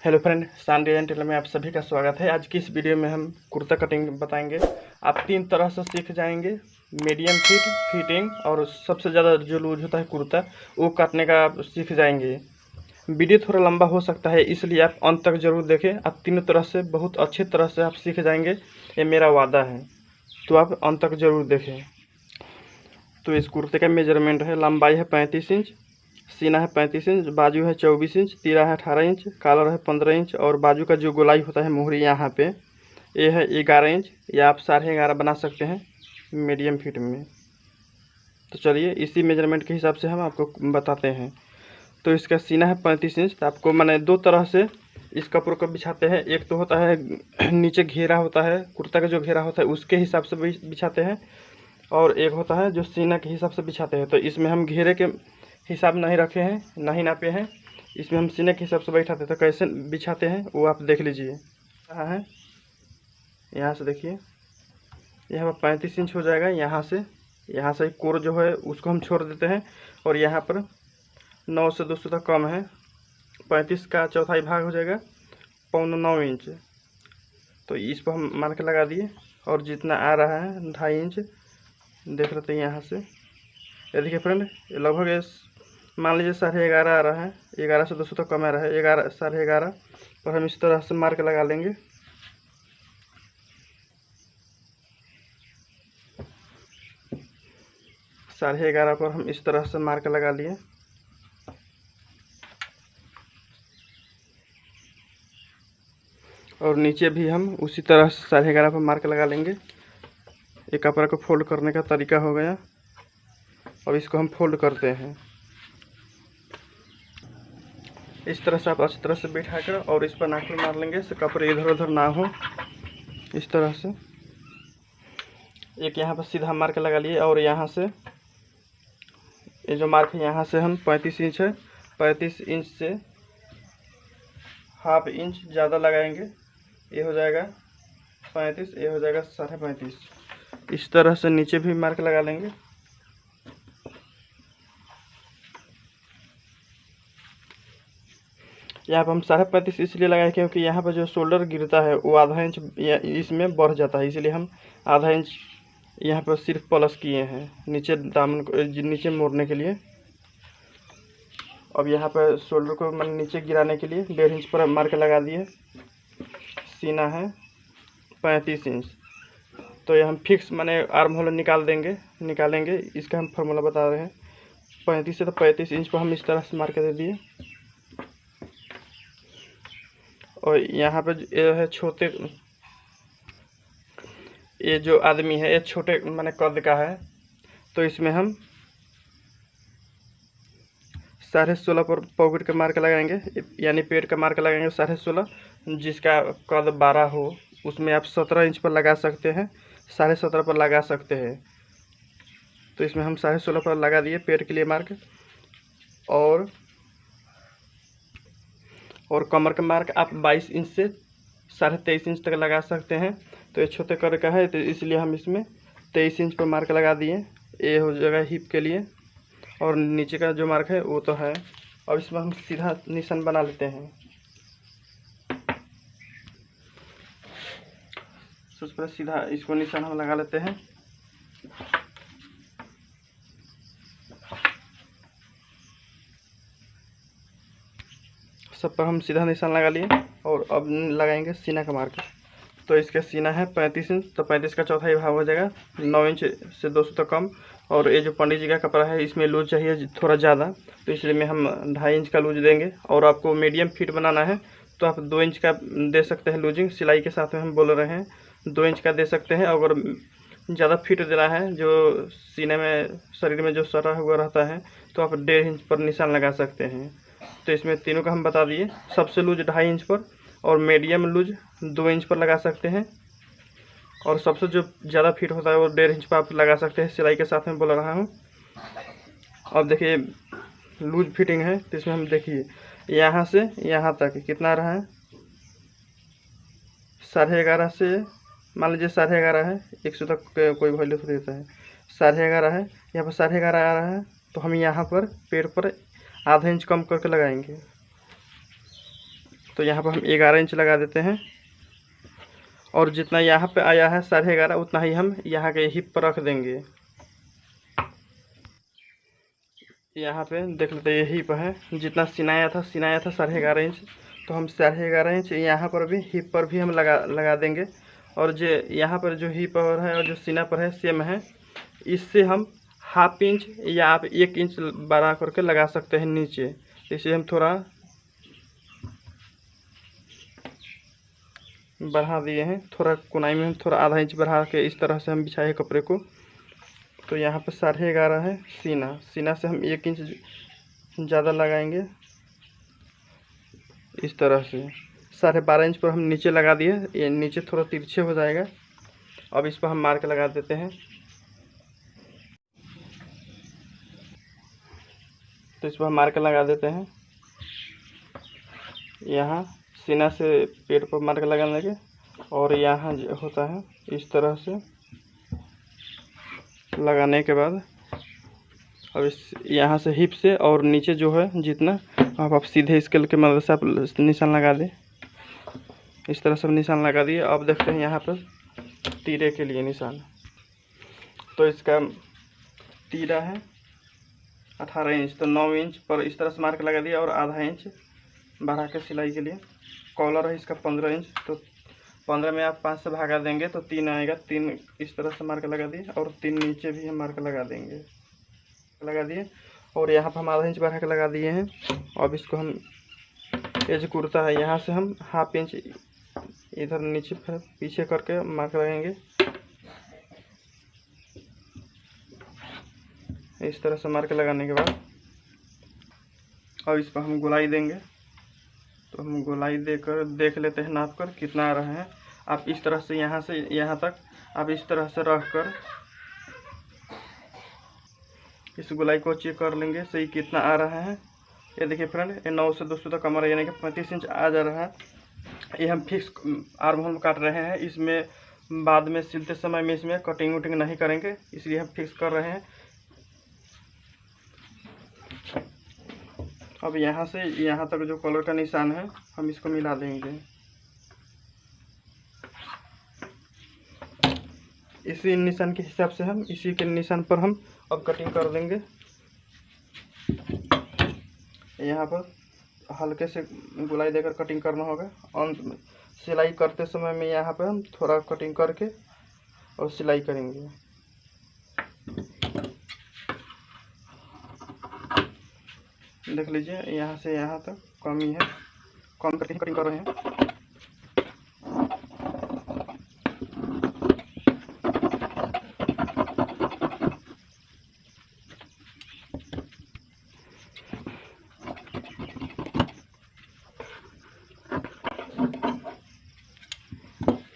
Hello friend, शान design Taylor में आप सभी का स्वागत है। आज की इस वीडियो में हम कुर्ता कटिंग बताएंगे। आप 3 तरह से सीख जाएंगे, मीडियम फिट, फिटिंग और सबसे ज़्यादा जो लूज होता है कुर्ता वो काटने का आप सीख जाएंगे। वीडियो थोड़ा लंबा हो सकता है, इसलिए आप अंत तक ज़रूर देखें। आप 3 तरह से बहुत अच्छी तरह से आप सीख जाएंगे, ये मेरा वादा है। तो आप अंत तक ज़रूर देखें। तो इस कुर्ते का मेजरमेंट है, लंबाई है 35 इंच, सीना है 35 इंच, बाजू है 24 इंच, तीरा है 18 इंच, कॉलर है 15 इंच और बाजू का जो गोलाई होता है मोहरी यहाँ पे ये है 11 इंच, या आप 11.5 बना सकते हैं मीडियम फिट में। तो चलिए इसी मेजरमेंट के हिसाब से हम आपको बताते हैं। तो इसका सीना है 35 इंच। तो आपको मैंने 2 तरह से इस कपड़ों को बिछाते हैं। एक तो होता है नीचे घेरा होता है, कुर्ता का जो घेरा होता है उसके हिसाब से बिछाते हैं, और एक होता है जो सीना के हिसाब से बिछाते हैं। तो इसमें हम घेरे के हिसाब नहीं रखे हैं, नहीं नापे हैं, इसमें हम सीने के हिसाब से बैठाते हैं। तो कैसे बिछाते हैं वो आप देख लीजिए। कहाँ है, यहाँ से देखिए, यहाँ पर 35 इंच हो जाएगा। यहाँ से कोर जो है उसको हम छोड़ देते हैं, और यहाँ पर 9 से 200 तक कम है, 35 का चौथाई भाग हो जाएगा 9.25 इंच। तो इस पर हम मार्क लगा दिए, और जितना आ रहा है 2.5 इंच देख लेते हैं यहाँ से। ये देखिए फ्रेंड, ये लगभग मान लीजिए 11.5 आ रहा है, 11 से 200 तक कम आ रहा है, 11 11.5 पर हम इस तरह से मार्क लगा लेंगे। साढ़े 11 पर हम इस तरह से मार्क लगा लिए। और नीचे भी हम उसी तरह से 11.5 पर मार्क लगा लेंगे। ये कपड़ा को फोल्ड करने का तरीका हो गया। अब इसको हम फोल्ड करते हैं इस तरह से। आप अच्छी तरह से बैठा कर और इस पर नाखून मार लेंगे, इससे कपड़े इधर उधर ना हो। इस तरह से एक यहाँ पर सीधा मार्क लगा लिए, और यहाँ से ये जो मार्क है यहाँ से हम 35 इंच है, 35 इंच से ½ इंच ज़्यादा लगाएंगे। ये हो जाएगा 35, ये हो जाएगा 35.5। इस तरह से नीचे भी मार्क लगा लेंगे। यहाँ पर हम 35.5 इसलिए लगाए क्योंकि यहाँ पर जो शोल्डर गिरता है वो ½ इंच इसमें बढ़ जाता है, इसलिए हम ½ इंच यहाँ पर सिर्फ प्लस किए हैं नीचे दामन को नीचे मोड़ने के लिए। अब यहाँ पर शोल्डर को मैंने नीचे गिराने के लिए 1.5 इंच पर मार्क लगा दिए। सीना है 35 इंच। तो ये हम फिक्स माने आर्म होल निकालेंगे। इसका हम फार्मूला बता रहे हैं। 35 से तो 35 इंच पर हम इस तरह से मार्क दे दिए। और यहाँ पे ये है छोटे, ये जो आदमी है ये छोटे माने कद का है, तो इसमें हम 16.5 पर पॉकेट का मार्क लगाएंगे, यानी पेट का मार्क लगाएंगे 16.5। जिसका कद 12 हो उसमें आप 17 इंच पर लगा सकते हैं, 17.5 पर लगा सकते हैं। तो इसमें हम 16.5 पर लगा दिए पेट के लिए मार्क। और कमर का मार्क आप 22 इंच से 23.5 इंच तक लगा सकते हैं। तो ये छोटे कद का है, तो इसलिए हम इसमें 23 इंच पर मार्क लगा दिए। ये हो जाएगा हिप के लिए, और नीचे का जो मार्क है वो तो है। अब इसमें हम सीधा निशान बना लेते हैं। सबसे पहले सीधा इसको निशान हम लगा लेते हैं। सब पर हम सीधा निशान लगा लिए, और अब लगाएंगे सीना का मार्क। तो इसका सीना है 35 इंच, तो 35 का चौथाई भाग हो जाएगा 9 इंच से 200 तक कम। और ये जो पंडित जी का कपड़ा है इसमें लूज चाहिए थोड़ा ज़्यादा, तो इसलिए हम 2.5 इंच का लूज देंगे। और आपको मीडियम फिट बनाना है तो आप 2 इंच का दे सकते हैं लूजिंग। सिलाई के साथ में हम बोल रहे हैं 2 इंच का दे सकते हैं। अगर ज़्यादा फिट देना है, जो सीने में शरीर में जो सटा हुआ रहता है, तो आप 1.5 इंच पर निशान लगा सकते हैं। तो इसमें तीनों का हम बता दिए। सबसे लूज 2.5 इंच पर, और मीडियम लूज 2 इंच पर लगा सकते हैं, और सबसे जो ज़्यादा फिट होता है वो 1.5 इंच पर आप लगा सकते हैं। सिलाई के साथ में बोल रहा हूँ। अब देखिए लूज फिटिंग है, तो इसमें हम देखिए यहाँ से यहाँ तक कितना रहा है, 11.5 से मान लीजिए 11.5 है, 100 तक कोई वैल्यू थोड़ी देता है। 11.5 है, यहाँ पर 11.5 आ रहा है, तो हम यहाँ पर पेड़ पर ½ इंच कम करके लगाएंगे। तो यहाँ पर हम 11 इंच लगा देते हैं। और जितना यहाँ पे आया है 11.5 उतना ही हम यहाँ के हिप पर रख देंगे। यहाँ पे देख लेते हैं, ये हिप है, जितना सिनाया था 11.5 इंच, तो हम 11.5 इंच यहाँ पर भी हिप पर भी हम लगा देंगे। और जो यहाँ पर जो हिप पर है और जो सीना पर है सेम है, इससे हम ½ इंच या आप 1 इंच बढ़ा करके लगा सकते हैं नीचे। इसे हम थोड़ा बढ़ा दिए हैं, थोड़ा कोनाई में हम थोड़ा ½ इंच बढ़ा के इस तरह से हम बिछाए कपड़े को। तो यहाँ पे 11.5 है सीना से हम 1 इंच ज़्यादा लगाएंगे इस तरह से। 12.5 इंच पर हम नीचे लगा दिए, ये नीचे थोड़ा तिरछे हो जाएगा। अब इस पर हम मार्क लगा देते हैं। तो इस पर हम मार्क लगा देते हैं। यहाँ सीना से पेट पर मार्क लगाने के, और यहाँ होता है इस तरह से लगाने के बाद अब इस यहाँ से हिप से और नीचे जो है जितना आप सीधे स्केल के मदद से आप निशान लगा दें। इस तरह से निशान लगा दिए। अब देखते हैं यहाँ पर तीरे के लिए निशान। तो इसका तीरा है 18 इंच, तो 9 इंच पर इस तरह से मार्क लगा दिया और ½ इंच बढ़ा के सिलाई के लिए। कॉलर है इसका 15 इंच, तो 15 में आप 5 से भागा देंगे तो 3 आएगा। 3 इस तरह से मार्क लगा दिए और 3 नीचे भी हम मार्क लगा देंगे, लगा दिए। और यहाँ पर हम ½ इंच बढ़ा के लगा दिए हैं। अब इसको हम, ये जो कुर्ता है यहाँ से हम ½ इंच इधर नीचे पीछे करके मार्क लगाएंगे। इस तरह से मार्क लगाने के बाद अब इस पर हम गोलाई देंगे। तो हम गोलाई देकर देख लेते हैं नाप कर कितना आ रहा है। आप इस तरह से यहाँ तक आप इस तरह से रख कर इस गोलाई को चेक कर लेंगे सही कितना आ रहा है। ये देखिए फ्रेंड, ये 9 से 2 तक कमर यानी कि 35 इंच आ जा रहा है। ये हम फिक्स आर्म होल काट रहे हैं, इसमें बाद में सिलते समय में इसमें कटिंग वटिंग नहीं करेंगे, इसलिए हम फिक्स कर रहे हैं। अब यहाँ से यहाँ तक जो कॉलर का निशान है हम इसको मिला देंगे। इसी निशान के हिसाब से हम इसी के निशान पर हम अब कटिंग कर देंगे। यहाँ पर हल्के से गोलाई देकर कटिंग करना होगा। अंत में सिलाई करते समय में यहाँ पर हम थोड़ा कटिंग करके और सिलाई करेंगे। देख लीजिए, यहाँ से यहाँ तक कमी है, कम कटिंग कर रहे हैं।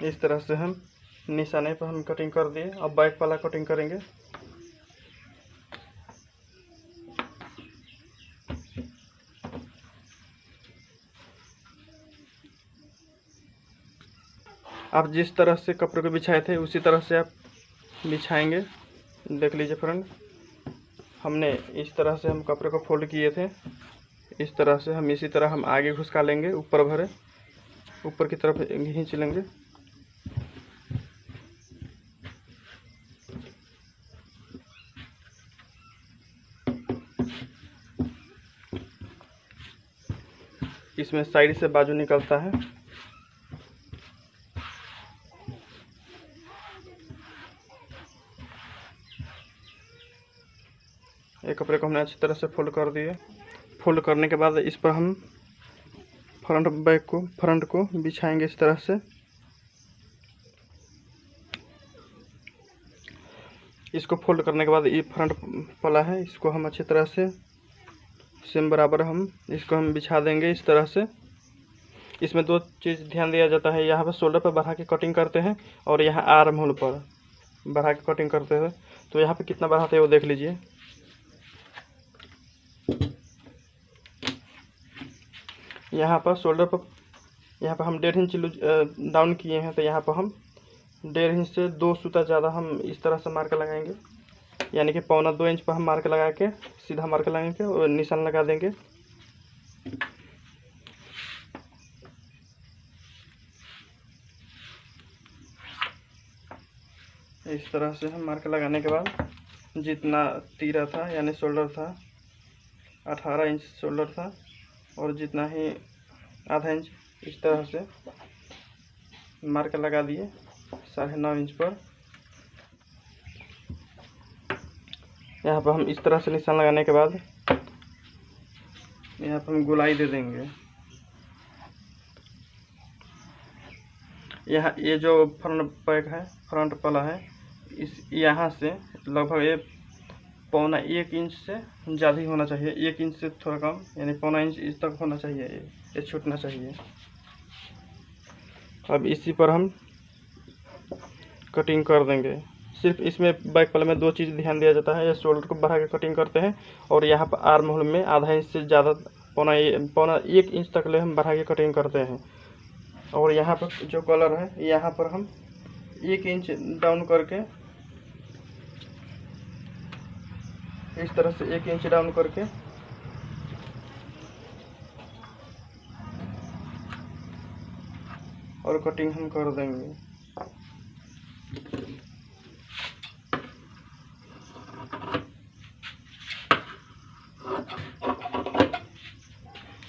इस तरह से हम निशाने पर हम कटिंग कर दिए। अब बैक वाला कटिंग करेंगे। आप जिस तरह से कपड़े को बिछाए थे उसी तरह से आप बिछाएंगे। देख लीजिए फ्रेंड, हमने इस तरह से हम कपड़े को फोल्ड किए थे। इस तरह से हम इसी तरह हम आगे घुसका लेंगे, ऊपर भरे ऊपर की तरफ खींच लेंगे। इसमें साइड से बाजू निकलता है। ये कपड़े को हमने अच्छी तरह से फोल्ड कर दिए। फोल्ड करने के बाद इस पर हम फ्रंट को बिछाएंगे इस तरह से। इसको फोल्ड करने के बाद ये फ्रंट पला है, इसको हम अच्छी तरह से सेम बराबर हम इसको हम बिछा देंगे इस तरह से। इसमें 2 चीज़ ध्यान दिया जाता है, यहाँ पर शोल्डर पर बढ़ा के कटिंग करते हैं और यहाँ आर्म होल पर बढ़ा के कटिंग करते हैं। तो यहाँ पे कितना बढ़ाते हैं वो देख लीजिए। यहाँ पर शोल्डर पर यहाँ पर हम 1.5 इंच डाउन किए हैं, तो यहाँ पर हम 1.5 इंच से 2 सूता ज़्यादा हम इस तरह से मार्क लगाएंगे, यानी कि 1.25 इंच पर हम मार्क लगा के सीधा मार्क लगाएंगे और निशान लगा देंगे। इस तरह से हम मार्क लगाने के बाद जितना तीरा था यानी शोल्डर था 18 इंच शोल्डर था, और जितना ही आधा इंच इस तरह से मार्क लगा दिए 9.5 इंच पर। यहाँ पर हम इस तरह से निशान लगाने के बाद यहाँ पर हम गोलाई दे देंगे। यहाँ ये जो फ्रंट पैक है, फ्रंट पला है, इस यहाँ से लगभग ये 1.25 इंच से ज़्यादा ही होना चाहिए, 1 इंच से थोड़ा कम, यानी 1.25 इंच इस तक होना चाहिए, ये छूटना चाहिए। अब इसी पर हम कटिंग कर देंगे। सिर्फ इसमें बैक पल में 2 चीज़ ध्यान दिया जाता है, या शोल्डर को बढ़ा के कटिंग करते हैं, और यहाँ पर आर्म होल में आधा इंच से ज़्यादा 1.25 इंच तक ले हम बढ़ा के कटिंग करते हैं। और यहाँ पर जो कलर है, यहाँ पर हम 1 इंच डाउन करके, इस तरह से 1 इंच डाउन करके और कटिंग हम कर देंगे।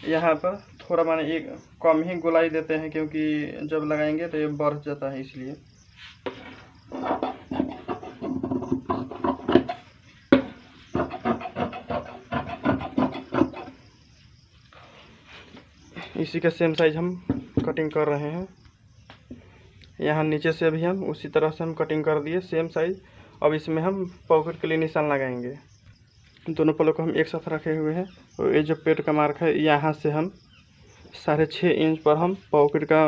यहाँ पर थोड़ा माने एक कम ही गोलाई देते हैं, क्योंकि जब लगाएंगे तो ये बढ़ जाता है, इसलिए। इसी का सेम साइज हम कटिंग कर रहे हैं। यहाँ नीचे से भी हम उसी तरह से हम कटिंग कर दिए सेम साइज। अब इसमें हम पॉकेट के लिए निशान लगाएंगे। दोनों पलों को हम एक साथ रखे हुए हैं, और ये जो पेट का मार्क है, यहाँ से हम 6.5 इंच पर हम पॉकेट का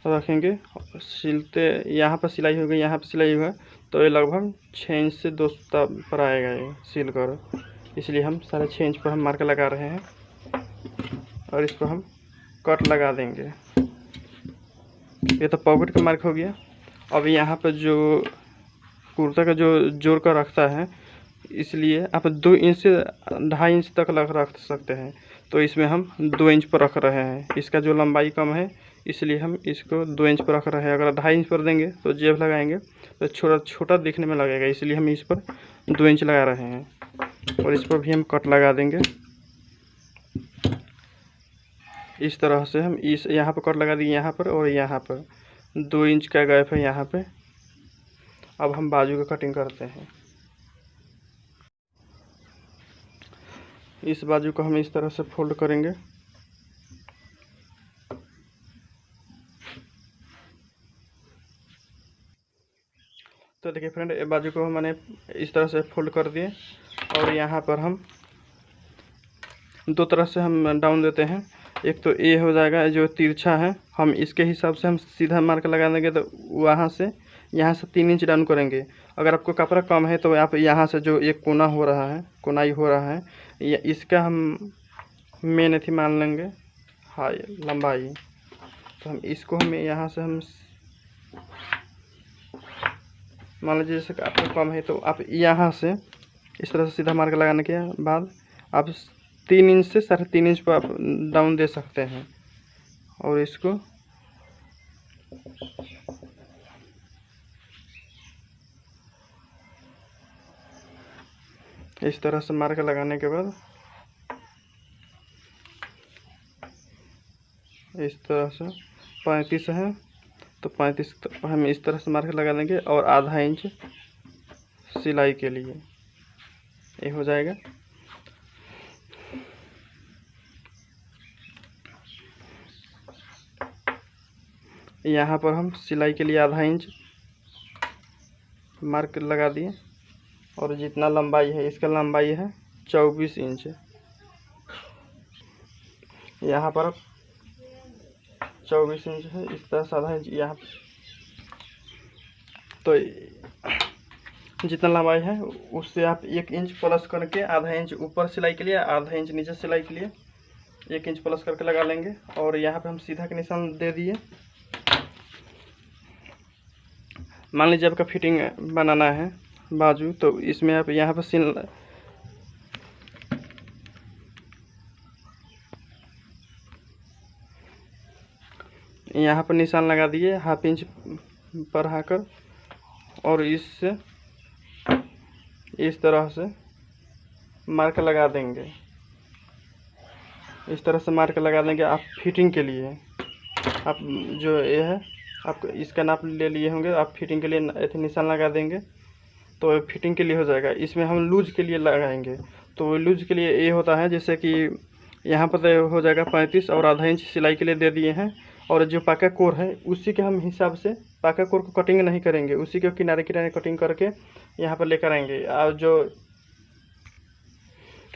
रखेंगे। सिलते यहाँ पर सिलाई हो गई, यहाँ पर सिलाई हुआ, तो ये लगभग 6 इंच से 2 पर आएगा ये सिल कर, इसलिए हम 6.5 इंच पर हम मार्क लगा रहे हैं, और इस पर हम कट लगा देंगे। ये तो पॉकेट का मार्क हो गया। अब यहाँ पर जो कुर्ता का जो जोड़ कर रखता है, इसलिए आप 2 इंच से 2.5 इंच तक रख सकते हैं, तो इसमें हम 2 इंच पर रख रहे हैं। इसका जो लंबाई कम है, इसलिए हम इसको 2 इंच पर रख रहे हैं। अगर 2.5 इंच पर देंगे तो जेब लगाएंगे तो छोटा दिखने में लगेगा, इसलिए हम इस पर 2 इंच लगा रहे हैं, और इस पर भी हम कट लगा देंगे। इस तरह से हम यहाँ पर कट लगा दिए, यहाँ पर और यहाँ पर 2 इंच का गैप है यहाँ पे। अब हम बाजू का कटिंग करते हैं। इस बाजू को हम इस तरह से फोल्ड करेंगे। तो देखिए फ्रेंड, ये बाजू को मैंने इस तरह से फोल्ड कर दिए, और यहाँ पर हम 2 तरह से हम डाउन देते हैं। एक तो ये हो जाएगा जो तिरछा है, हम इसके हिसाब से हम सीधा मार्क लगा देंगे, तो यहाँ से 3 इंच डाउन करेंगे। अगर आपको कपड़ा कम है तो आप यहाँ से जो एक कोना हो रहा है, कोनाई हो रहा है, इसका हम मेन अथी मान लेंगे हाई लंबाई। तो हम इसको हम यहाँ से हम मान लीजिए, जैसे आपको कम है तो आप यहाँ से इस तरह से सीधा मार्क लगाने के बाद आप 3 इंच से 3.5 इंच पर आप डाउन दे सकते हैं, और इसको इस तरह से मार्क लगाने के बाद इस तरह से 35 है, तो 35 हम इस तरह से मार्क लगा देंगे, और आधा इंच सिलाई के लिए ये हो जाएगा। यहाँ पर हम सिलाई के लिए आधा इंच मार्क लगा दिए, और जितना लंबाई है, इसका लंबाई है 24 इंच। यहाँ पर 24 इंच है, इस तरह से आधा इंच यहाँ, तो जितना लंबाई है उससे आप 1 इंच प्लस करके आधा इंच ऊपर सिलाई के लिए, आधा इंच नीचे सिलाई के लिए 1 इंच प्लस करके लगा लेंगे। और यहाँ पे हम सीधा के निशान दे दिए। मान लीजिए आपका फिटिंग बनाना है बाजू, तो इसमें आप यहाँ पर सिल यहाँ पर निशान लगा दिए, 1/2 इंच बढ़ाकर, और इस तरह से मार्क लगा देंगे। इस तरह से मार्क लगा देंगे आप फिटिंग के लिए। आप जो ये है आप इसका नाप ले लिए होंगे, आप फिटिंग के लिए ऐसे निशान लगा देंगे तो फिटिंग के लिए हो जाएगा। इसमें हम लूज के लिए लगाएंगे, तो लूज के लिए ये होता है जैसे कि यहाँ पर हो जाएगा 35 और आधा इंच सिलाई के लिए दे दिए हैं। और जो पाका कोर है उसी के हम हिसाब से पाका कोर को कटिंग नहीं करेंगे, उसी के किनारे किनारे कटिंग करके यहाँ पर लेकर आएंगे। और जो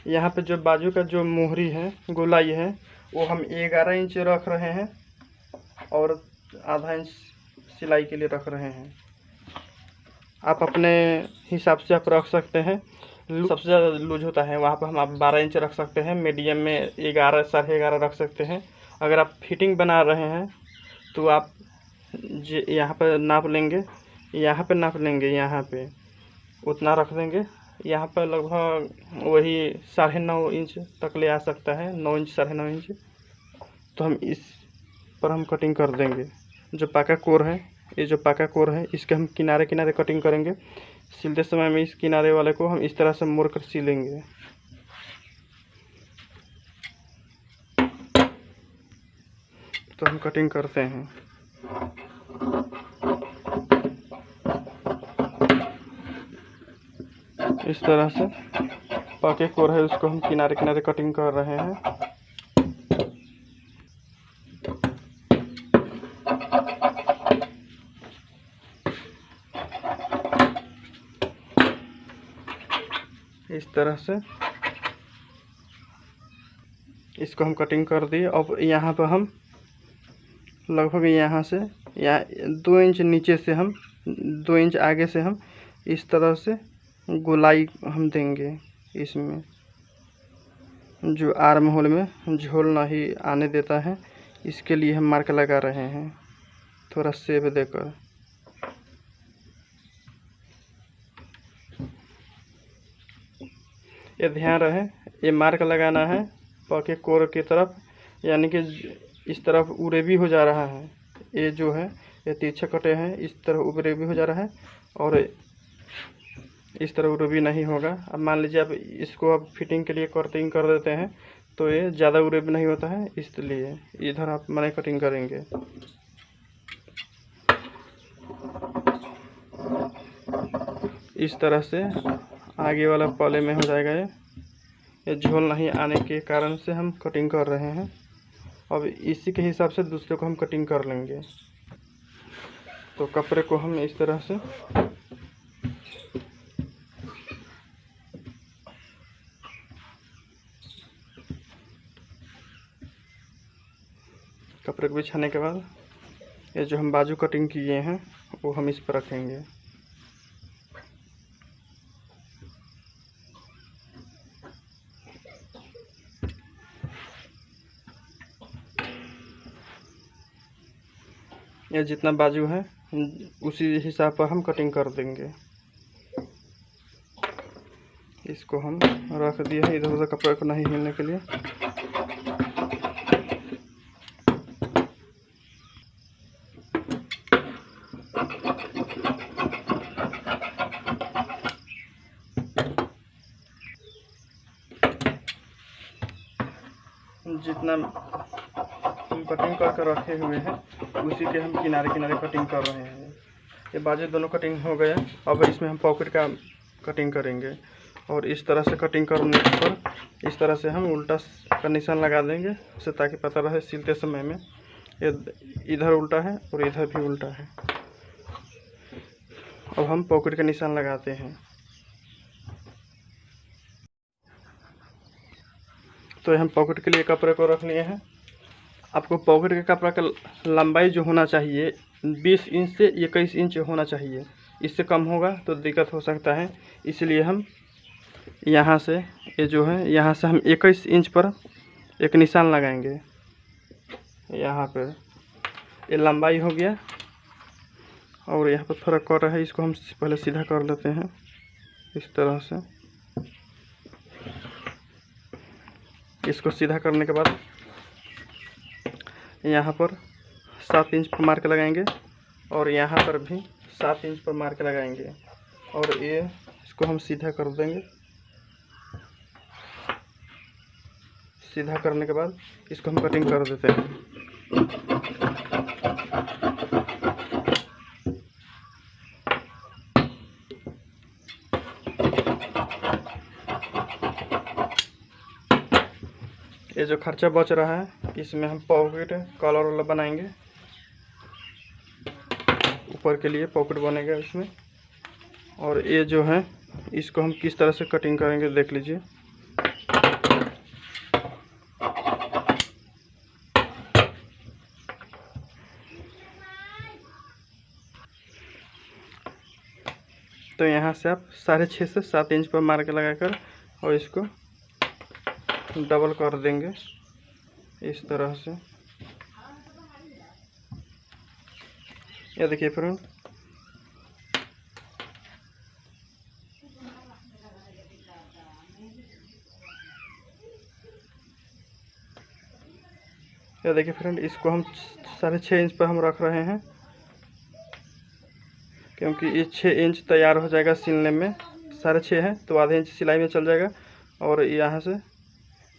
यहाँ पे जो बाजू का जो मोहरी है, गोलाई है, वो हम 11 इंच रख रहे हैं और आधा इंच सिलाई के लिए रख रहे हैं। आप अपने हिसाब से आप रख सकते हैं। सबसे ज़्यादा लूज होता है वहाँ पर हम आप 12 इंच रख सकते हैं, मीडियम में 11 साढ़े 11 रख सकते हैं। अगर आप फिटिंग बना रहे हैं तो आप यहाँ पर नाप लेंगे, यहाँ पे नाप लेंगे, यहाँ पे उतना रख देंगे। यहाँ पर लगभग वही 9.5 इंच तक ले आ सकता है, 9 इंच 9.5 इंच। तो हम इस पर हम कटिंग कर देंगे। जो पाका कोर है, ये जो पाका कोर है इसके हम किनारे किनारे कटिंग करेंगे। सिलते समय में इस किनारे वाले को हम इस तरह से मोड़ कर सिलेंगे। तो हम कटिंग करते हैं। इस तरह से पाके कोर है उसको हम किनारे किनारे कटिंग कर रहे हैं। इस तरह से इसको हम कटिंग कर दिए। अब यहाँ पर हम लगभग यहाँ से 2 इंच नीचे से हम 2 इंच आगे से हम इस तरह से गोलाई हम देंगे। इसमें जो आर्म होल में झोल नहीं आने देता है, इसके लिए हम मार्क लगा रहे हैं थोड़ा शेप देकर। ये ध्यान रहे, ये मार्क लगाना है पाके कोर की तरफ, यानी कि इस तरफ उड़े भी हो जा रहा है। ये जो है ये तिरछे कटे हैं, इस तरह उबरे भी हो जा रहा है और इस तरह उड़े भी नहीं होगा। अब मान लीजिए आप इसको अब फिटिंग के लिए कटिंग कर देते हैं तो ये ज़्यादा उड़े भी नहीं होता है, इसलिए इधर आप मैंने कटिंग करेंगे। इस तरह से आगे वाला पॉले में हो जाएगा। ये झोल नहीं आने के कारण से हम कटिंग कर रहे हैं। अब इसी के हिसाब से दूसरे को हम कटिंग कर लेंगे। तो कपड़े को हम इस तरह से कपड़े को बिछाने के बाद ये जो हम बाजू कटिंग किए हैं वो हम इस पर रखेंगे। ये जितना बाजू है उसी हिसाब पर हम कटिंग कर देंगे। इसको हम रख दिए हैं इधर उधर कपड़े को नहीं हिलने के लिए। जितना हम कटिंग करके रखे हुए हैं उसी के हम किनारे किनारे कटिंग कर रहे हैं। ये बाजू दोनों कटिंग हो गया। अब इसमें हम पॉकेट का कटिंग करेंगे और इस तरह से कटिंग करने पर इस तरह से हम उल्टा का निशान लगा देंगे, उससे ताकि पता रहे सिलते समय में ये इधर उल्टा है और इधर भी उल्टा है। अब हम पॉकेट का निशान लगाते हैं। तो हम पॉकेट के लिए कपड़े को रख लिए हैं। आपको पॉकेट के कपड़ा का लंबाई जो होना चाहिए 20 इंच से 21 इंच होना चाहिए। इससे कम होगा तो दिक्कत हो सकता है, इसलिए हम यहाँ से ये जो है यहाँ से हम 21 इंच पर एक निशान लगाएंगे। यहाँ पे ये लंबाई हो गया और यहाँ पर थोड़ा कट है, इसको हम पहले सीधा कर लेते हैं इस तरह से। इसको सीधा करने के बाद यहाँ पर 7 इंच पर मार्क लगाएंगे और यहाँ पर भी 7 इंच पर मार्क लगाएंगे और ये इसको हम सीधा कर देंगे। सीधा करने के बाद इसको हम कटिंग कर देते हैं। ये जो खर्चा बच रहा है इसमें हम पॉकेट कॉलर वाला बनाएंगे। ऊपर के लिए पॉकेट बनेगा इसमें। और ये जो है इसको हम किस तरह से कटिंग करेंगे देख लीजिए। तो यहाँ से आप 6.5 से 7 इंच पर मार्क लगाकर और इसको डबल कर देंगे इस तरह से। ये देखिए फ्रेंड, ये देखिए फ्रेंड, इसको हम 6.5 इंच पर हम रख रहे हैं क्योंकि ये 6 इंच तैयार हो जाएगा सिलने में। 6.5 है तो आधे इंच सिलाई में चल जाएगा। और यहाँ से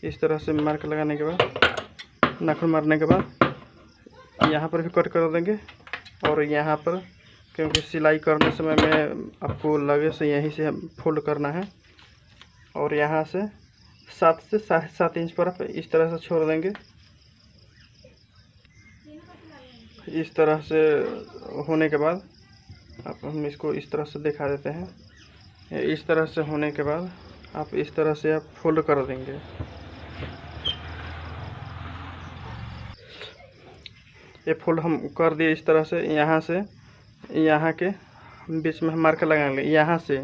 इस तरह से मार्क लगाने के बाद, नाखून मारने के बाद यहाँ पर भी कट कर देंगे। और यहाँ पर क्योंकि सिलाई करने समय में आपको लगे से यहीं से फोल्ड करना है। और यहाँ से 7 से 7.5 इंच पर आप इस तरह से छोड़ देंगे। इस तरह से होने के बाद अब हम इसको इस तरह से दिखा देते हैं। इस तरह से होने के बाद आप इस तरह से आप फोल्ड कर देंगे। ये फोल्ड हम कर दिए इस तरह से। यहाँ से यहाँ के बीच में हम मार्क लगाएंगे। यहाँ से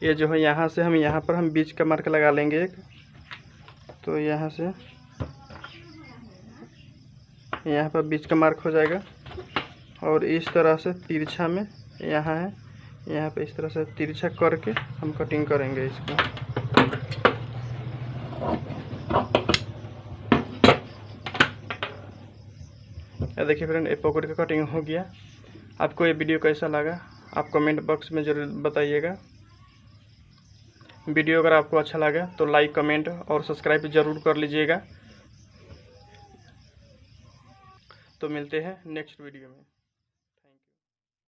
ये जो है यहाँ से हम यहाँ पर हम बीच का मार्क लगा लेंगे एक। तो यहाँ से यहाँ पर बीच का मार्क हो जाएगा। और इस तरह से तिरछा में यहाँ है, यहाँ पे इस तरह से तिरछा करके हम कटिंग करेंगे इसको। ये देखिए फ्रेंड, ये पॉकेट का कटिंग हो गया। आपको ये वीडियो कैसा लगा आप कमेंट बॉक्स में ज़रूर बताइएगा। वीडियो अगर आपको अच्छा लगा तो लाइक, कमेंट और सब्सक्राइब ज़रूर कर लीजिएगा। तो मिलते हैं नेक्स्ट वीडियो में।